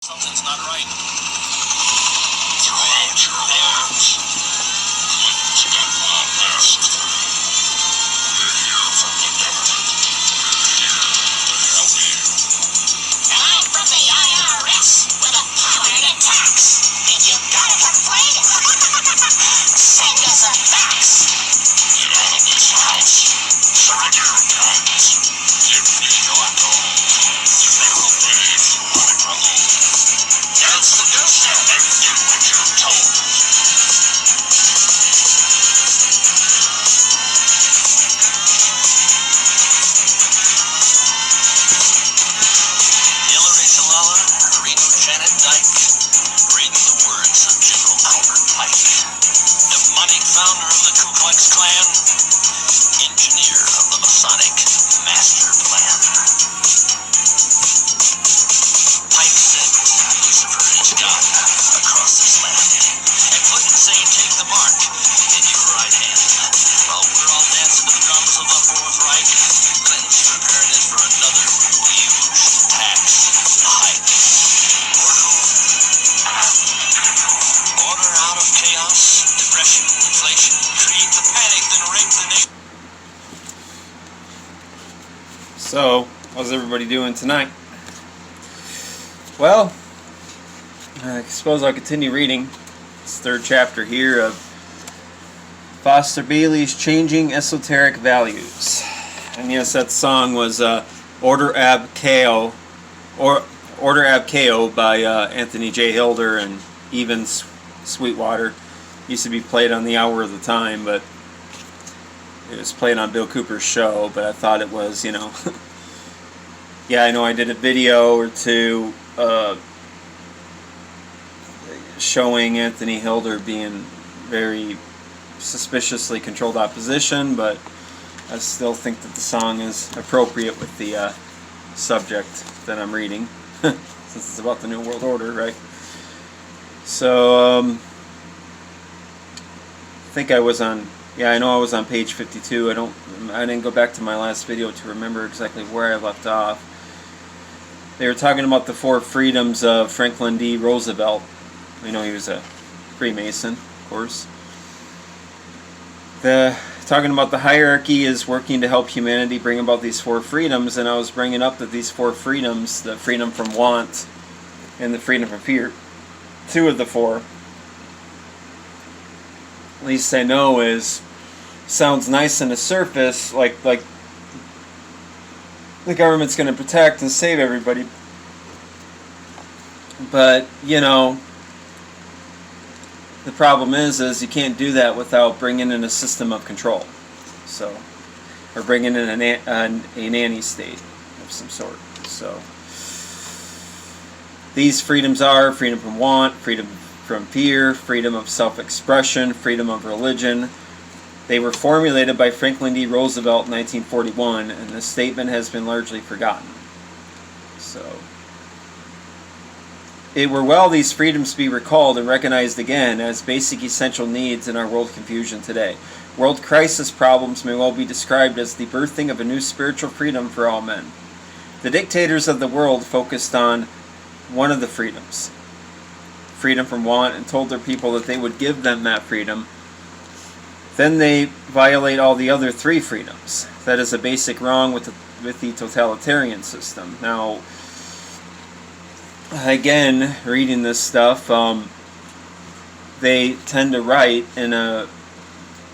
Something's not right. Throw out your arms. Put on my mask. We're here from the government. We're here to help you. And I'm from the IRS with a power to tax. If you got a complaint, send us a fax. Get out of this house. Surrender your guns. Give me your gold. You better obey if you want to go home. That's the good stuff, and do what you're told. Hillary Shalala, Reno Janet Dyke, reading the words of General Albert Pike, demonic founder of the Ku Klux Klan, engineer of the Masonic Master Plan. Pike sent Lucifer his God across this land, and couldn't say take the mark in your right hand. While we're all dancing to the drums of the Fourth Reich, Clinton's preparing us for another huge tax hike. Order out of chaos, depression, inflation, create the panic, then rape the nation. So, how's everybody doing tonight? Well, I suppose I'll continue reading this third chapter here of Foster Bailey's Changing Esoteric Values. And yes, that song was Order Ab Chaos by Anthony J. Hilder and Even Sweetwater. Used to be played on the Hour of the Time, but it was played on Bill Cooper's show, but I thought it was, yeah, I know I did a video or two showing Anthony Hilder being very suspiciously controlled opposition, but I still think that the song is appropriate with the subject that I'm reading, since it's about the New World Order, right? So, I think I was on, yeah, I know I was on page 52. I didn't go back to my last video to remember exactly where I left off. They were talking about the four freedoms of Franklin D. Roosevelt. We know he was a Freemason, of course. Talking about the hierarchy is working to help humanity bring about these four freedoms, and I was bringing up that these four freedoms, the freedom from want and the freedom from fear, two of the four, at least I know, sounds nice on the surface, like the government's going to protect and save everybody. But, the problem is you can't do that without bringing in a system of control. So, or bringing in a nanny state of some sort. So, these freedoms are freedom from want, freedom from fear, freedom of self-expression, freedom of religion. They were formulated by Franklin D. Roosevelt in 1941, and the statement has been largely forgotten. So, it were well these freedoms be recalled and recognized again as basic essential needs in our world confusion today. World crisis problems may well be described as the birthing of a new spiritual freedom for all men. The dictators of the world focused on one of the freedoms, freedom from want, and told their people that they would give them that freedom. Then they violate all the other three freedoms. That is a basic wrong with the totalitarian system. Now, again, reading this stuff, they tend to write in a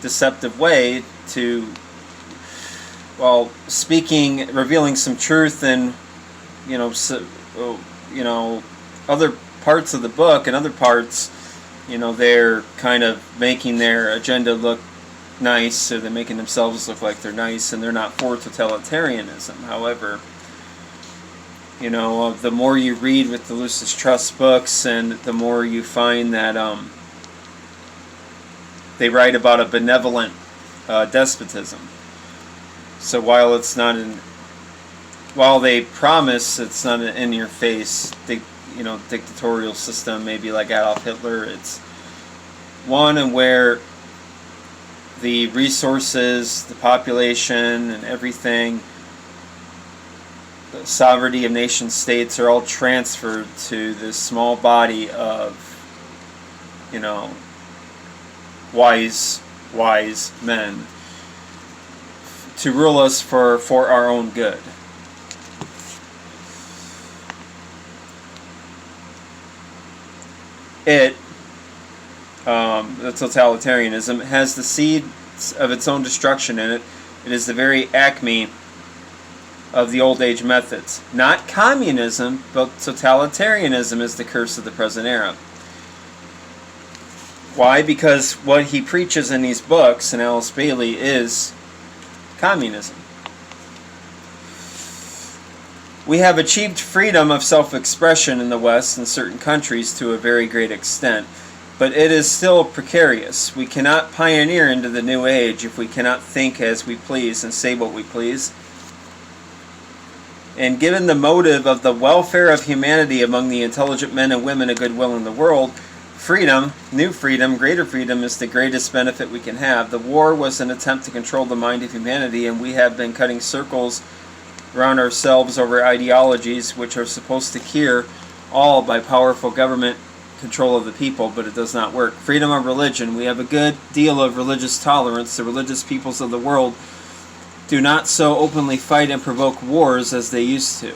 deceptive way to, well, revealing some truth and, other parts of the book, and other parts, they're kind of making their agenda look nice, so they're making themselves look like they're nice, and they're not for totalitarianism. However, the more you read with the Lucis Trust books, and the more you find that they write about a benevolent despotism. So while they promise it's not an in-your-face, dictatorial system, maybe like Adolf Hitler, it's one and where the resources, the population, and everything sovereignty of nation states are all transferred to this small body of, wise men to rule us for our own good. The totalitarianism, has the seeds of its own destruction in it. It is the very acme of the old age methods. Not communism, but totalitarianism is the curse of the present era. Why? Because what he preaches in these books, and Alice Bailey, is communism. We have achieved freedom of self-expression in the West and certain countries to a very great extent, but it is still precarious. We cannot pioneer into the new age if we cannot think as we please and say what we please. And given the motive of the welfare of humanity among the intelligent men and women of goodwill in the world, freedom, new freedom, greater freedom is the greatest benefit we can have. The war was an attempt to control the mind of humanity, and we have been cutting circles around ourselves over ideologies which are supposed to cure all by powerful government control of the people, but it does not work. Freedom of religion. We have a good deal of religious tolerance. The religious peoples of the world do not so openly fight and provoke wars as they used to.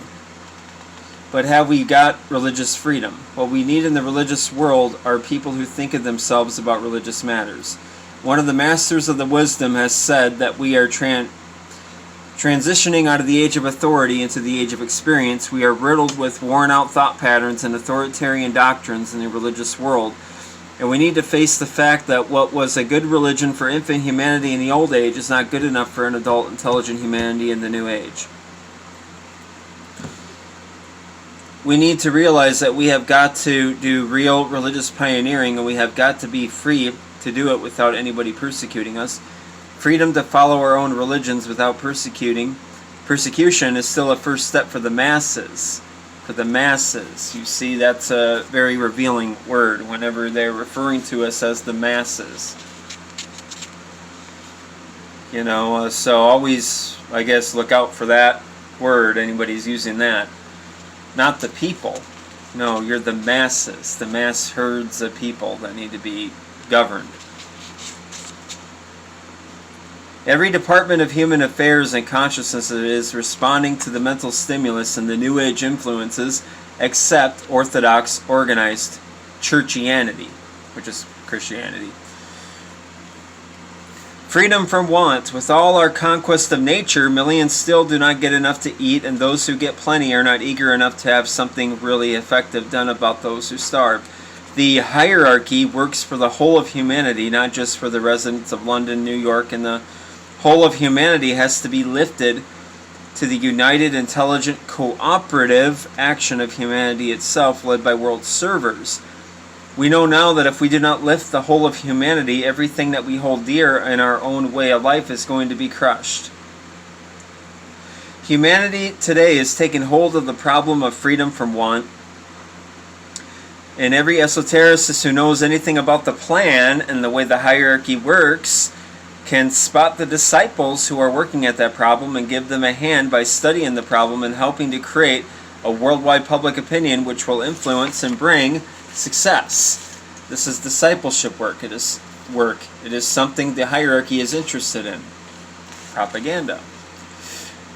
But have we got religious freedom? What we need in the religious world are people who think of themselves about religious matters. One of the masters of the wisdom has said that we are transitioning out of the age of authority into the age of experience. We are riddled with worn-out thought patterns and authoritarian doctrines in the religious world, and we need to face the fact that what was a good religion for infant humanity in the old age is not good enough for an adult, intelligent humanity in the new age. We need to realize that we have got to do real religious pioneering, and we have got to be free to do it without anybody persecuting us. Freedom to follow our own religions without persecution is still a first step for the masses. For the masses. You see, that's a very revealing word whenever they're referring to us as the masses. So always, I guess, look out for that word, anybody's using that. Not the people. No, you're the masses, the mass herds of people that need to be governed. Every department of human affairs and consciousness is responding to the mental stimulus and the New Age influences, except Orthodox organized churchianity, which is Christianity. Freedom from want. With all our conquest of nature, millions still do not get enough to eat, and those who get plenty are not eager enough to have something really effective done about those who starve. The hierarchy works for the whole of humanity, not just for the residents of London, New York, and the whole of humanity has to be lifted to the united, intelligent, cooperative action of humanity itself, led by world servers. We know now that if we do not lift the whole of humanity, everything that we hold dear in our own way of life is going to be crushed. Humanity today is taking hold of the problem of freedom from want, and every esotericist who knows anything about the plan and the way the hierarchy works can spot the disciples who are working at that problem and give them a hand by studying the problem and helping to create a worldwide public opinion which will influence and bring success. This is discipleship work. It is something the hierarchy is interested in. Propaganda.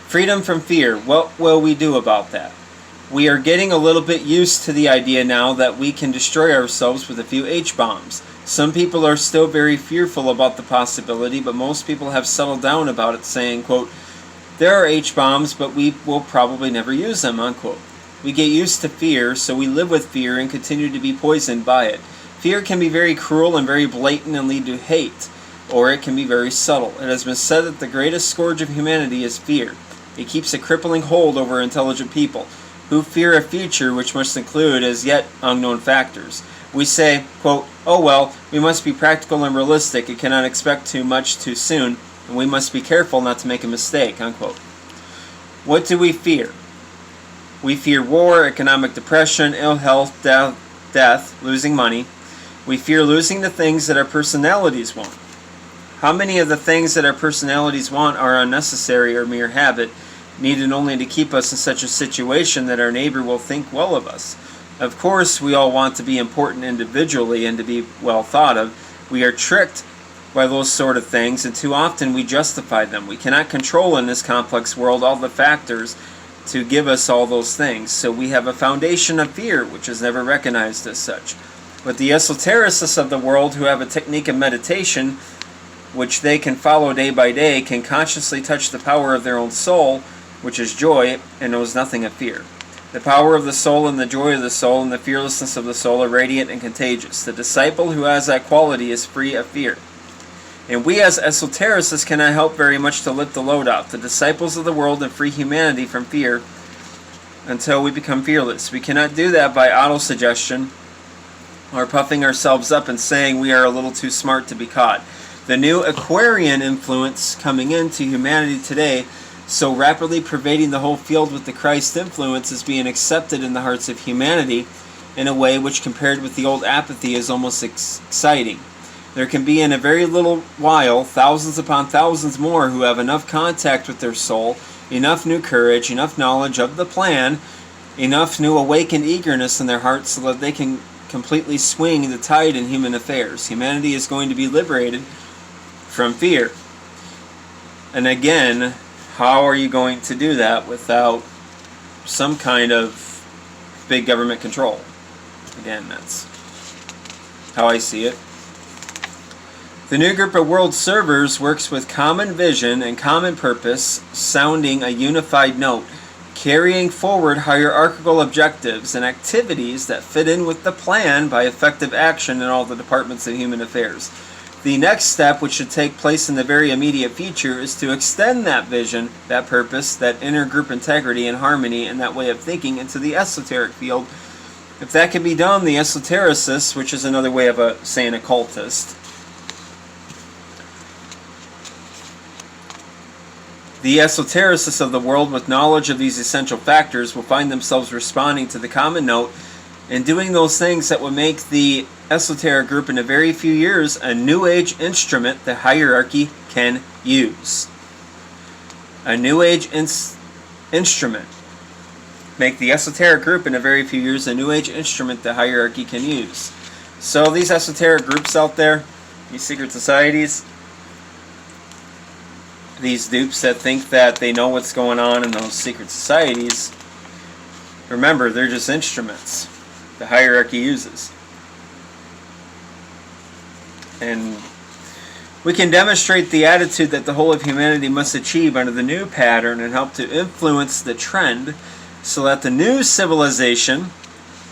Freedom from fear. What will we do about that? We are getting a little bit used to the idea now that we can destroy ourselves with a few H-bombs. Some people are still very fearful about the possibility, but most people have settled down about it, saying, quote, there are H-bombs, but we will probably never use them, unquote. We get used to fear, so we live with fear and continue to be poisoned by it. Fear can be very cruel and very blatant and lead to hate, or it can be very subtle. It has been said that the greatest scourge of humanity is fear. It keeps a crippling hold over intelligent people, who fear a future which must include as yet unknown factors. We say, quote, oh well, we must be practical and realistic. It cannot expect too much too soon, and we must be careful not to make a mistake, unquote. What do we fear? We fear war, economic depression, ill health, death, losing money. We fear losing the things that our personalities want. How many of the things that our personalities want are unnecessary or mere habit, needed only to keep us in such a situation that our neighbor will think well of us. Of course, we all want to be important individually and to be well thought of. We are tricked by those sort of things, and too often we justify them. We cannot control in this complex world all the factors to give us all those things. So we have a foundation of fear, which is never recognized as such. But the esotericists of the world, who have a technique of meditation, which they can follow day by day, can consciously touch the power of their own soul, which is joy, and knows nothing of fear. The power of the soul and the joy of the soul and the fearlessness of the soul are radiant and contagious. The disciple who has that quality is free of fear. And we as esotericists cannot help very much to lift the load off the disciples of the world and free humanity from fear until we become fearless. We cannot do that by autosuggestion or puffing ourselves up and saying we are a little too smart to be caught. The new Aquarian influence coming into humanity today, so rapidly pervading the whole field with the Christ influence, is being accepted in the hearts of humanity in a way which, compared with the old apathy, is almost exciting. There can be in a very little while thousands upon thousands more who have enough contact with their soul, enough new courage, enough knowledge of the plan, enough new awakened eagerness in their hearts so that they can completely swing the tide in human affairs. Humanity is going to be liberated from fear. And again, how are you going to do that without some kind of big government control? Again, that's how I see it. The new group of world servers works with common vision and common purpose, sounding a unified note, carrying forward hierarchical objectives and activities that fit in with the plan by effective action in all the departments of human affairs. The next step, which should take place in the very immediate future, is to extend that vision, that purpose, that inner group integrity and harmony and that way of thinking into the esoteric field. If that can be done, the esotericists, which is another way of saying occultist, the esotericists of the world with knowledge of these essential factors will find themselves responding to the common note and doing those things that will make the esoteric group in a very few years a new age instrument the hierarchy can use. A new age instrument. Make the esoteric group in a very few years a new age instrument the hierarchy can use. So these esoteric groups out there, these secret societies, these dupes that think that they know what's going on in those secret societies, remember, they're just instruments the hierarchy uses. And we can demonstrate the attitude that the whole of humanity must achieve under the new pattern and help to influence the trend so that the new civilization,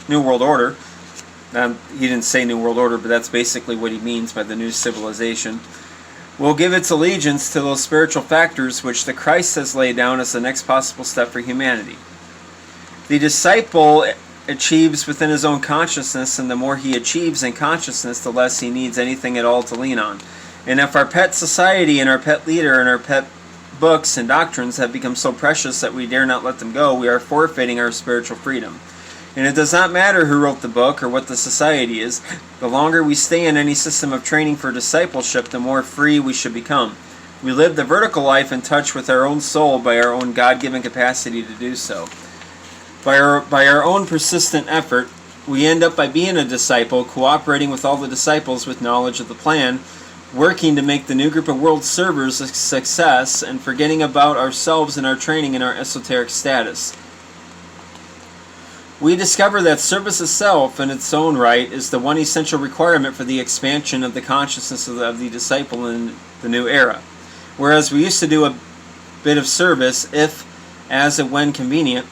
New World Order, he didn't say New World Order, but that's basically what he means by the new civilization, will give its allegiance to those spiritual factors which the Christ has laid down as the next possible step for humanity. The disciple achieves within his own consciousness, and the more he achieves in consciousness, the less he needs anything at all to lean on. And if our pet society and our pet leader and our pet books and doctrines have become so precious that we dare not let them go, we are forfeiting our spiritual freedom. And it does not matter who wrote the book or what the society is. The longer we stay in any system of training for discipleship, the more free we should become. We live the vertical life in touch with our own soul by our own God-given capacity to do so. By our own persistent effort, we end up by being a disciple, cooperating with all the disciples with knowledge of the plan, working to make the new group of world servers a success, and forgetting about ourselves and our training and our esoteric status. We discover that service itself in its own right is the one essential requirement for the expansion of the consciousness of the disciple in the new era. Whereas we used to do a bit of service if, as, and when convenient,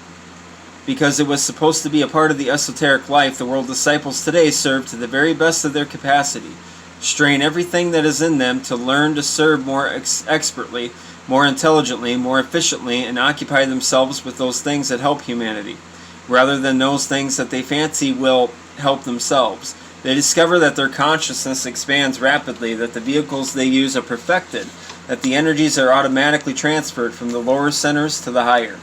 because it was supposed to be a part of the esoteric life, the world disciples today serve to the very best of their capacity, strain everything that is in them to learn to serve more expertly, more intelligently, more efficiently, and occupy themselves with those things that help humanity, rather than those things that they fancy will help themselves. They discover that their consciousness expands rapidly, that the vehicles they use are perfected, that the energies are automatically transferred from the lower centers to the higher.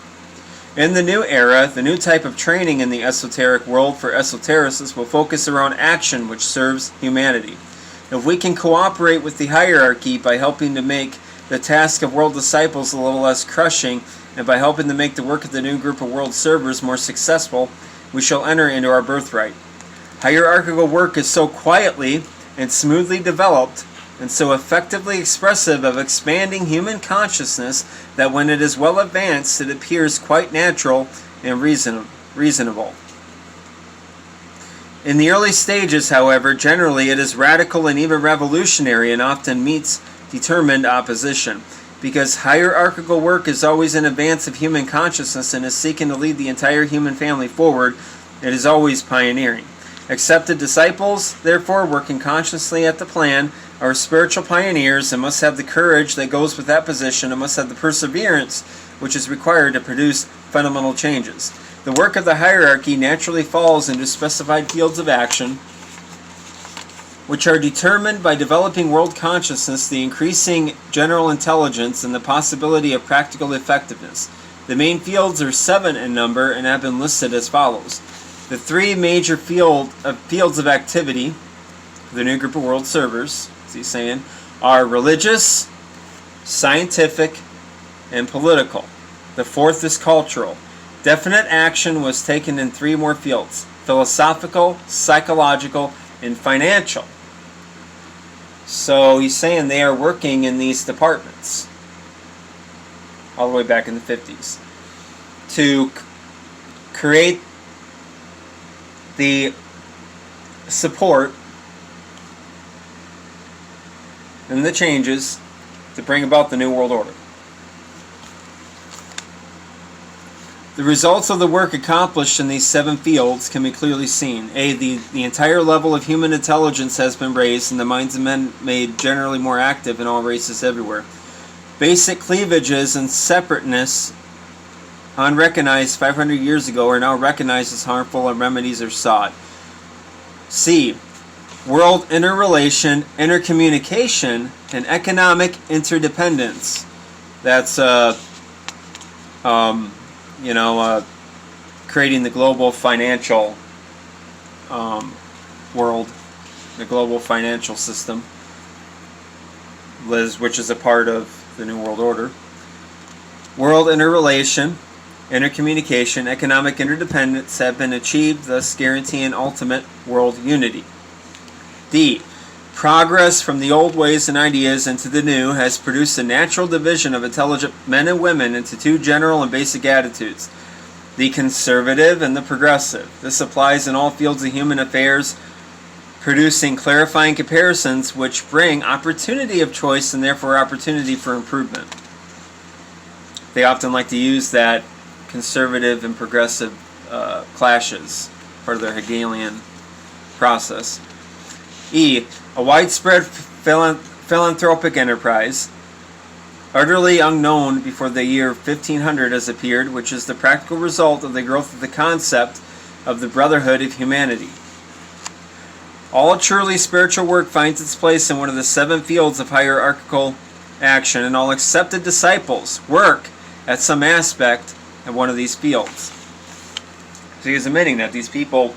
In the new era, the new type of training in the esoteric world for esotericists will focus around action which serves humanity. If we can cooperate with the hierarchy by helping to make the task of world disciples a little less crushing and by helping to make the work of the new group of world servers more successful, we shall enter into our birthright. Hierarchical work is so quietly and smoothly developed and so effectively expressive of expanding human consciousness that when it is well advanced, it appears quite natural and reasonable. In the early stages, however, generally it is radical and even revolutionary and often meets determined opposition. Because hierarchical work is always in advance of human consciousness and is seeking to lead the entire human family forward, it is always pioneering. Accepted disciples, therefore, working consciously at the plan, are spiritual pioneers and must have the courage that goes with that position and must have the perseverance which is required to produce fundamental changes. The work of the hierarchy naturally falls into specified fields of action, which are determined by developing world consciousness, the increasing general intelligence, and the possibility of practical effectiveness. The main fields are 7 in number and have been listed as follows. The 3 major fields of activity, the new group of world servers, as he's saying, are religious, scientific, and political. The 4th is cultural. Definite action was taken in 3 more fields: philosophical, psychological, and financial. So he's saying they are working in these departments all the way back in the 50s to create the support and the changes to bring about the New World Order. The results of the work accomplished in these 7 fields can be clearly seen. A. The entire level of human intelligence has been raised and the minds of men made generally more active in all races everywhere. Basic cleavages and separateness, unrecognized 500 years ago, are now recognized as harmful and remedies are sought. C. World interrelation, intercommunication, and economic interdependence. That's creating the global financial world, the global financial system, which is a part of the New World Order. World interrelation, intercommunication, economic interdependence have been achieved, thus guaranteeing ultimate world unity. D. Progress from the old ways and ideas into the new has produced a natural division of intelligent men and women into 2 general and basic attitudes: the conservative and the progressive. This applies in all fields of human affairs, producing clarifying comparisons which bring opportunity of choice and therefore opportunity for improvement. They often like to use that conservative and progressive clashes, part of their Hegelian process. E. A widespread philanthropic enterprise, utterly unknown before the year 1500, has appeared, which is the practical result of the growth of the concept of the brotherhood of humanity. All truly spiritual work finds its place in one of the 7 fields of hierarchical action, and all accepted disciples work at some aspect of one of these fields. So he's admitting that these people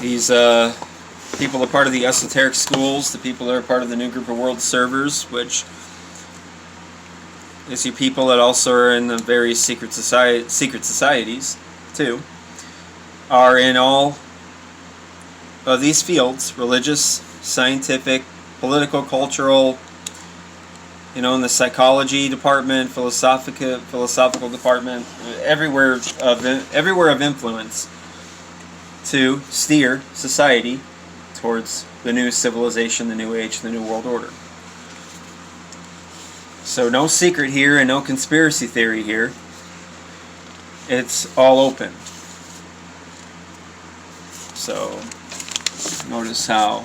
are part of the esoteric schools, the people that are part of the new group of world servers, which is your people that also are in the various secret societies too, are in all of these fields: religious, scientific, political, cultural, in the psychology department, philosophical department, everywhere of influence to steer society towards the new civilization, the new age, the new world order. So no secret here and no conspiracy theory here. It's all open. So notice how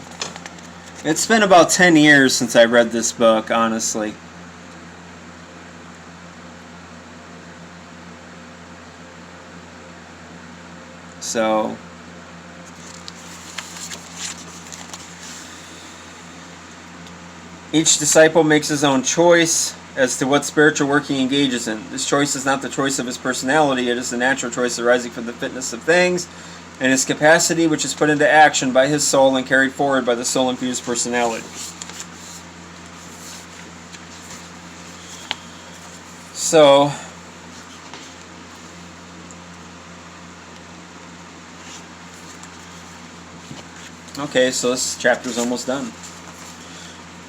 it's been about 10 years since I read this book, honestly. So each disciple makes his own choice as to what spiritual work he engages in. This choice is not the choice of his personality, it is the natural choice arising from the fitness of things and his capacity, which is put into action by his soul and carried forward by the soul-infused personality. So, Okay, so this chapter's almost done.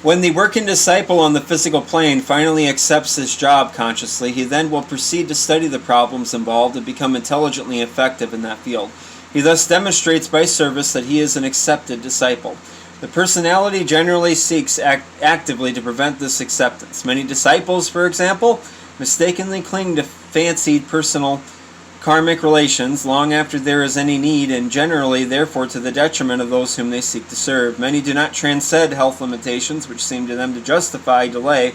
When the working disciple on the physical plane finally accepts his job consciously, he then will proceed to study the problems involved and become intelligently effective in that field. He thus demonstrates by service that he is an accepted disciple. The personality generally seeks actively to prevent this acceptance. Many disciples, for example, mistakenly cling to fancied personal karmic relations long after there is any need, and generally, therefore, to the detriment of those whom they seek to serve. Many do not transcend health limitations, which seem to them to justify delay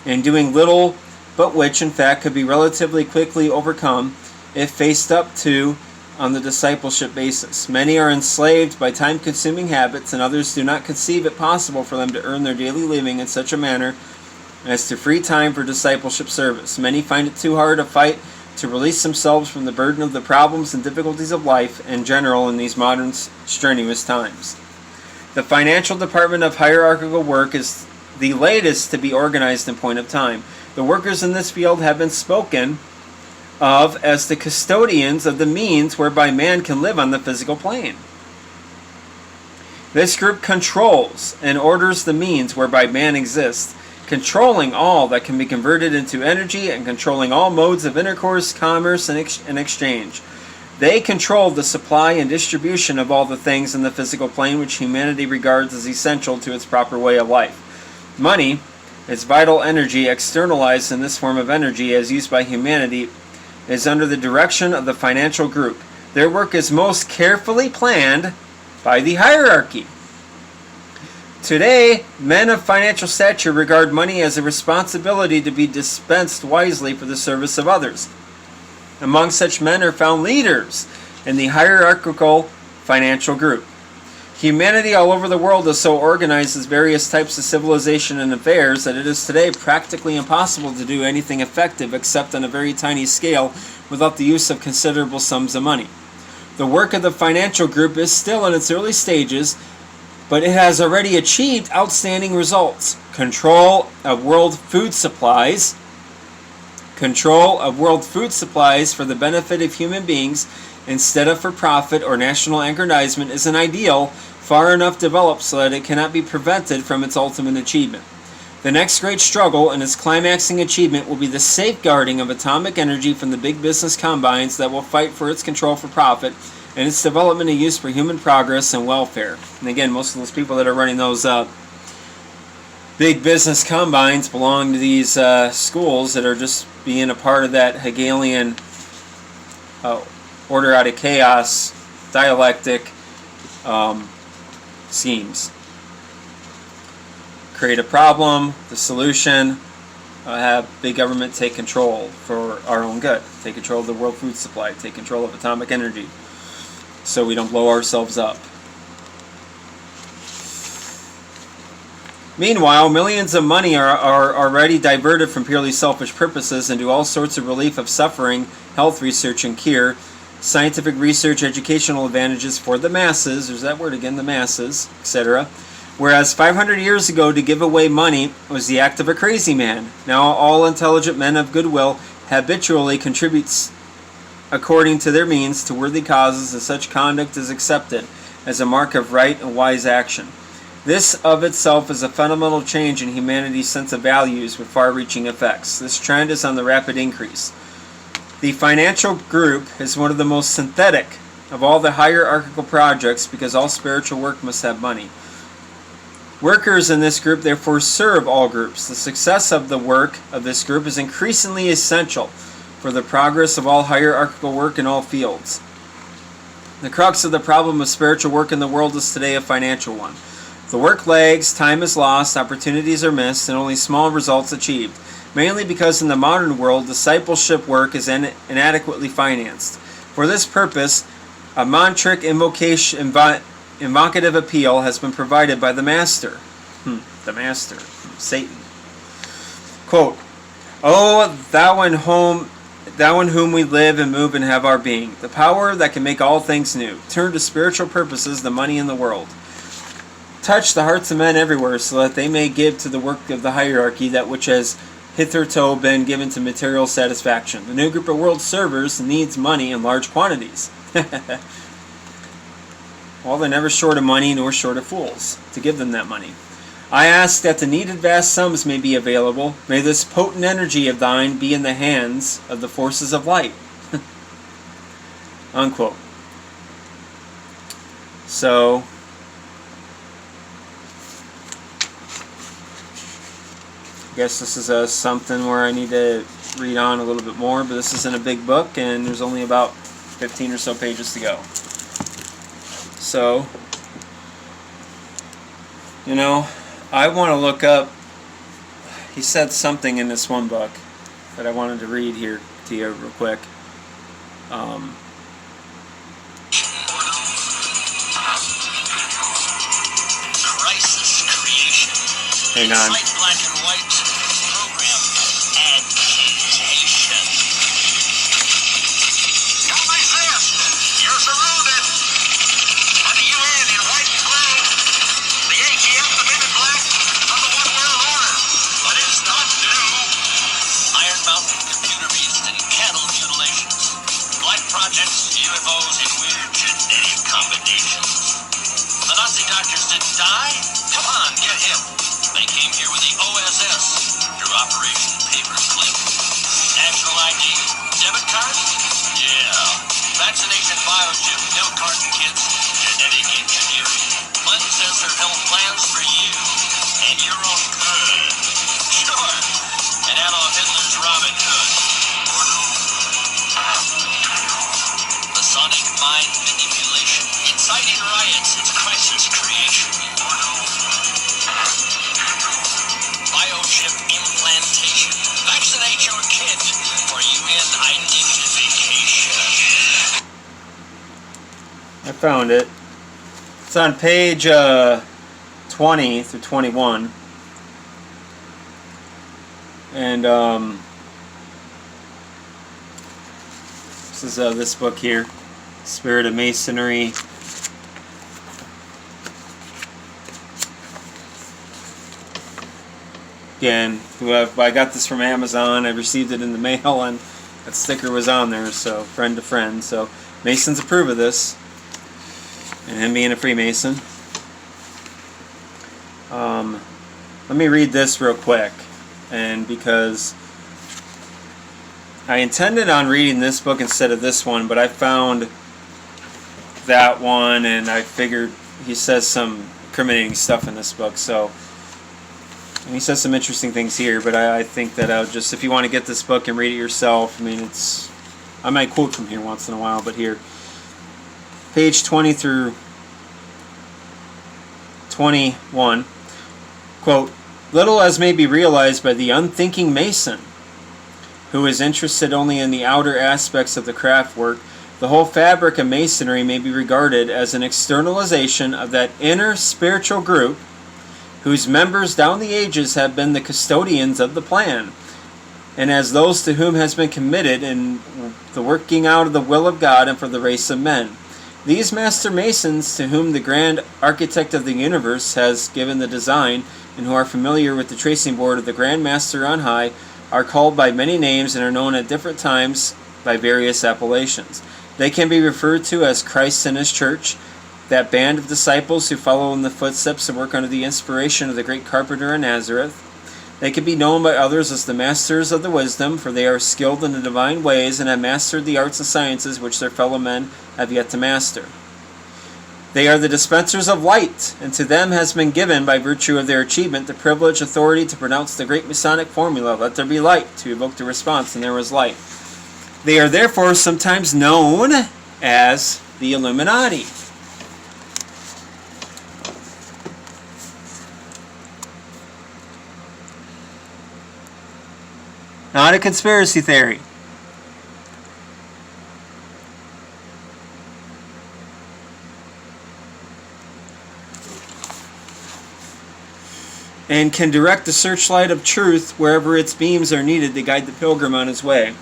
in doing little, but which, in fact, could be relatively quickly overcome if faced up to on the discipleship basis. Many are enslaved by time-consuming habits, and others do not conceive it possible for them to earn their daily living in such a manner as to free time for discipleship service. Many find it too hard a fight to release themselves from the burden of the problems and difficulties of life in general in these modern strenuous times. The financial department of hierarchical work is the latest to be organized in point of time. The workers in this field have been spoken of as the custodians of the means whereby man can live on the physical plane. This group controls and orders the means whereby man exists, controlling all that can be converted into energy and controlling all modes of intercourse, commerce, and exchange. They control the supply and distribution of all the things in the physical plane which humanity regards as essential to its proper way of life. Money, its vital energy externalized in this form of energy as used by humanity, is under the direction of the financial group. Their work is most carefully planned by the hierarchy. Today, men of financial stature regard money as a responsibility to be dispensed wisely for the service of others. Among such men are found leaders in the hierarchical financial group. Humanity all over the world is so organized as various types of civilization and affairs that it is today practically impossible to do anything effective except on a very tiny scale without the use of considerable sums of money. The work of the financial group is still in its early stages, but it has already achieved outstanding results. Control of world food supplies for the benefit of human beings instead of for profit or national aggrandizement is an ideal far enough developed so that it cannot be prevented from its ultimate achievement. The next great struggle and its climaxing achievement will be the safeguarding of atomic energy from the big business combines that will fight for its control for profit and its development and use for human progress and welfare. And again, most of those people that are running those big business combines belong to these schools that are just being a part of that Hegelian order out of chaos dialectic schemes. Create a problem, the solution, have big government take control for our own good. Take control of the world food supply, take control of atomic energy, so we don't blow ourselves up. Meanwhile, millions of money are already diverted from purely selfish purposes into all sorts of relief of suffering, health research and cure, scientific research, educational advantages for the masses, there's that word again, the masses, etc. Whereas 500 years ago to give away money was the act of a crazy man. Now all intelligent men of goodwill habitually contribute according to their means to worthy causes, and such conduct is accepted as a mark of right and wise action. This of itself is a fundamental change in humanity's sense of values with far-reaching effects. This trend is on the rapid increase. The financial group is one of the most synthetic of all the hierarchical projects because all spiritual work must have money. Workers in this group therefore serve all groups. The success of the work of this group is increasingly essential for the progress of all hierarchical work in all fields. The crux of the problem of spiritual work in the world is today a financial one. The work lags, time is lost, opportunities are missed, and only small results achieved, mainly because in the modern world, discipleship work is inadequately financed. For this purpose, a mantric invocative appeal has been provided by the Master. The Master, Satan. Quote, "O thou in whom we live and move and have our being, the power that can make all things new, turn to spiritual purposes the money in the world. Touch the hearts of men everywhere so that they may give to the work of the hierarchy that which has hitherto been given to material satisfaction. The new group of world servers needs money in large quantities." Well, they're never short of money nor short of fools to give them that money. I ask that the needed vast sums may be available. May this potent energy of thine be in the hands of the forces of light. Unquote. So, I guess this is something where I need to read on a little bit more, but this isn't a big book, and there's only about 15 or so pages to go. So, you know, I want to look up, he said something in this one book that I wanted to read here to you real quick. Crisis creation. Hang on. Inside black and white program agitation. Don't resist. You're surrounded. By the UN in white and blue. The ATF, the men in black, on the one world order. But it's not new. Iron Mountain computer beasts and cattle mutilations. Black projects, UFOs, and weird genetic combinations. The Nazi doctors didn't die? Come on, get him. They came here with the OSS through Operation Paperclip. National ID, debit card? Yeah. Vaccination biochip, milk carton kits, genetic engineering. Clinton says her health plans for you and your own good. Sure. And Adolf Hitler's Robin Hood. The sonic mind manipulation, inciting riots, it's crisis creation. Biochip implantation. Vaccinate your kid for UN identification. I found it. It's on page 20 through 21. And this is this book here, Spirit of Masonry. Again, I got this from Amazon. I received it in the mail, and that sticker was on there, so friend to friend. So Masons approve of this, and him being a Freemason. Let me read this real quick, and because I intended on reading this book instead of this one, but I found that one, and I figured he says some incriminating stuff in this book, so. And he says some interesting things here, but I think that I'll just, if you want to get this book and read it yourself, I mean, I might quote from here once in a while, but here, page 20 through 21, quote, little as may be realized by the unthinking Mason, who is interested only in the outer aspects of the craft work, the whole fabric of Masonry may be regarded as an externalization of that inner spiritual group whose members down the ages have been the custodians of the plan, and as those to whom has been committed in the working out of the will of God and for the race of men. These Master Masons, to whom the Grand Architect of the Universe has given the design, and who are familiar with the tracing board of the Grand Master on high, are called by many names and are known at different times by various appellations. They can be referred to as Christ and His Church, that band of disciples who follow in the footsteps and work under the inspiration of the great carpenter in Nazareth. They can be known by others as the masters of the wisdom, for they are skilled in the divine ways and have mastered the arts and sciences which their fellow men have yet to master. They are the dispensers of light, and to them has been given, by virtue of their achievement, the privilege, authority to pronounce the great Masonic formula, let there be light, to evoke the response, and there was light. They are therefore sometimes known as the Illuminati. Not a conspiracy theory. And can direct the searchlight of truth wherever its beams are needed to guide the pilgrim on his way.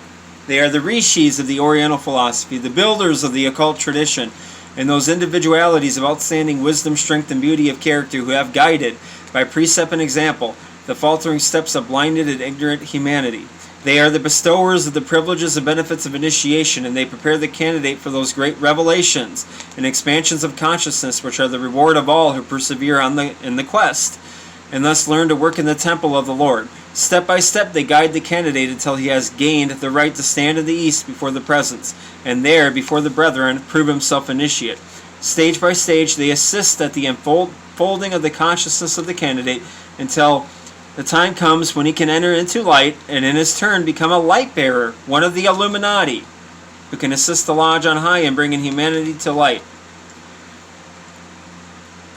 They are the rishis of the Oriental philosophy, the builders of the occult tradition, and those individualities of outstanding wisdom, strength, and beauty of character who have guided, by precept and example, the faltering steps of blinded and ignorant humanity. They are the bestowers of the privileges and benefits of initiation, and they prepare the candidate for those great revelations and expansions of consciousness which are the reward of all who persevere in the quest, and thus learn to work in the temple of the Lord. Step by step they guide the candidate until he has gained the right to stand in the east before the presence, and there, before the brethren, prove himself initiate. Stage by stage they assist at the unfolding of the consciousness of the candidate until the time comes when he can enter into light and in his turn become a light bearer, one of the Illuminati, who can assist the lodge on high in bringing humanity to light.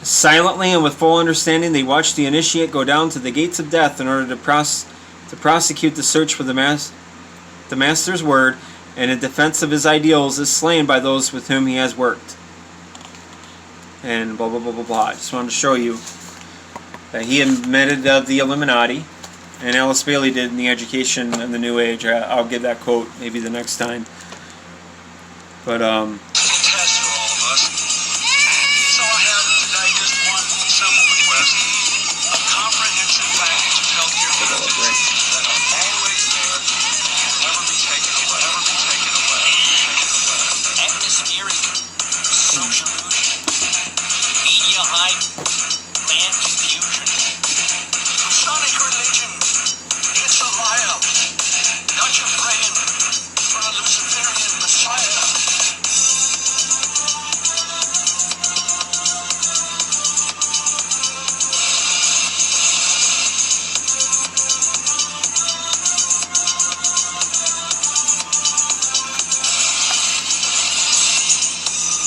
Silently and with full understanding, they watch the initiate go down to the gates of death in order to prosecute the search for the Master's word, and in defense of his ideals is slain by those with whom he has worked. And blah blah blah blah blah. I just wanted to show you that he admitted the Illuminati, and Alice Bailey did in the Education and the New Age. I'll give that quote maybe the next time. But Test for all of us. So I have today just one simple request: a comprehensive package of healthcare benefits that are always there, can never be taken away. Never be taken away. Atmospheric, social illusion, media hype, land confusion. Sonic religion, it's a lie. Got you praying for a Luciferian Messiah.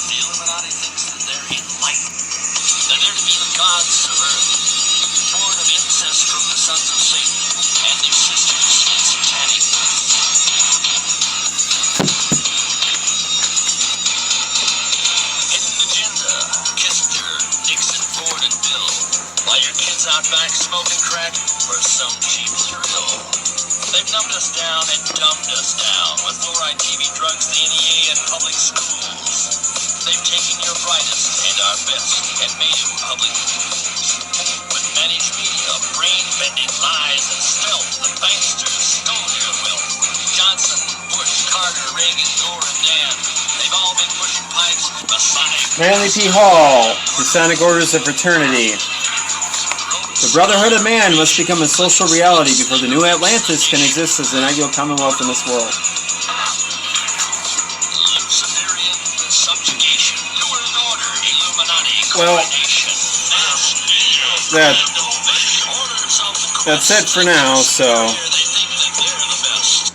The Illuminati thinks that they're enlightened, that they're to be the gods of earth, born of incest from the sons of Satan and their sisters in satanic. Hidden agenda: Kissinger, Nixon, Ford, and Bill. While your kids out back smoking crack for some cheap thrill. They've numbed us down and dumbed us down with fluoride, TV, drugs, the NEA, and public schools. They've taken your brightest and our best and made them public fools. With managed media, brain-bending lies, and stealth, the banksters stole your wealth. Johnson, Bush, Carter, Reagan, Gore, and Dan, they've all been pushing pipes Masonic. Manly P. Hall, Masonic Orders of Fraternity. The Brotherhood of Man must become a social reality before the new Atlantis can exist as an ideal commonwealth in this world. Luciferian subjugation, New World Order, Illuminati, Well, coordination. that's it for now, so They think that they're the best.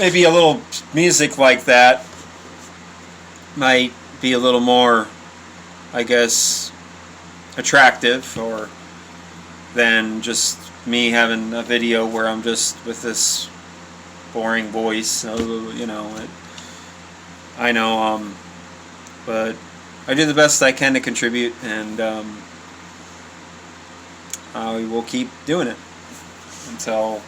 maybe a little music like that might be a little more, I guess, attractive, or than just me having a video where I'm just with this boring voice. You know, I know, but I do the best I can to contribute, and I will keep doing it until